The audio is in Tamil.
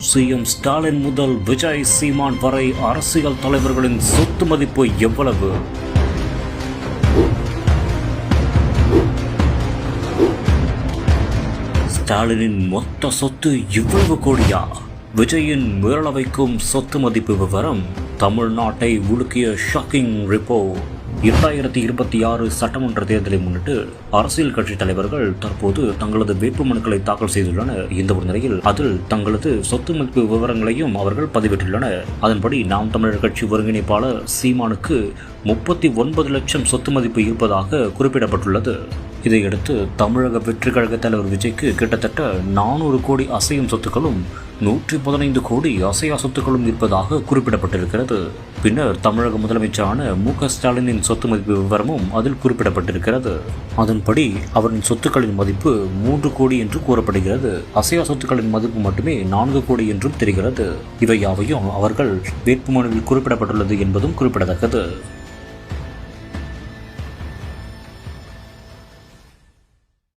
சிஎம் ஸ்டாலின் முதல் விஜய் சீமான் வரை அரசியல் தலைவர்களின் சொத்து மதிப்பு எவ்வளவு? ஸ்டாலினின் மொத்த சொத்து இவ்வளவு கோடியா? விஜயின் மிரள வைக்கும் சொத்து மதிப்பு விவரம். தமிழ்நாட்டை உலுக்கிய ஷாக்கிங் ரிப்போர்ட். 2026 சட்டமன்ற தேர்தலை முன்னிட்டு அரசியல் கட்சி தலைவர்கள் தற்போது தங்களது வேட்புமனுக்களை தாக்கல் செய்துள்ளனர். இந்த ஒரு நிலையில் அதில் தங்களது சொத்து மதிப்பு விவரங்களையும் அவர்கள் பதிவிட்டுள்ளனர். அதன்படி நாம் தமிழர் கட்சி ஒருங்கிணைப்பாளர் சீமானுக்கு 39 லட்சம் சொத்து மதிப்பு இருப்பதாக குறிப்பிடப்பட்டுள்ளது. இதையடுத்து தமிழக வெற்றி கழக தலைவர் விஜய்க்கு கிட்டத்தட்ட 400 கோடி அசையும் சொத்துக்களும் 115 கோடி அசையா சொத்துக்களும் இருப்பதாக குறிப்பிடப்பட்டிருக்கிறது. பின்னர் தமிழக முதலமைச்சரான மு.க. ஸ்டாலினின் சொத்து மதிப்பு விவரமும் அதில் குறிப்பிடப்பட்டிருக்கிறது. அதன்படி அவரின் சொத்துக்களின் மதிப்பு 3 கோடி என்று கூறப்படுகிறது. அசையா சொத்துக்களின் மதிப்பு மட்டுமே 4 கோடி என்றும் தெரிகிறது. இவை யாவையும் அவர்கள் வேட்புமனுவில் குறிப்பிடப்பட்டுள்ளது என்பதும் குறிப்பிடத்தக்கது.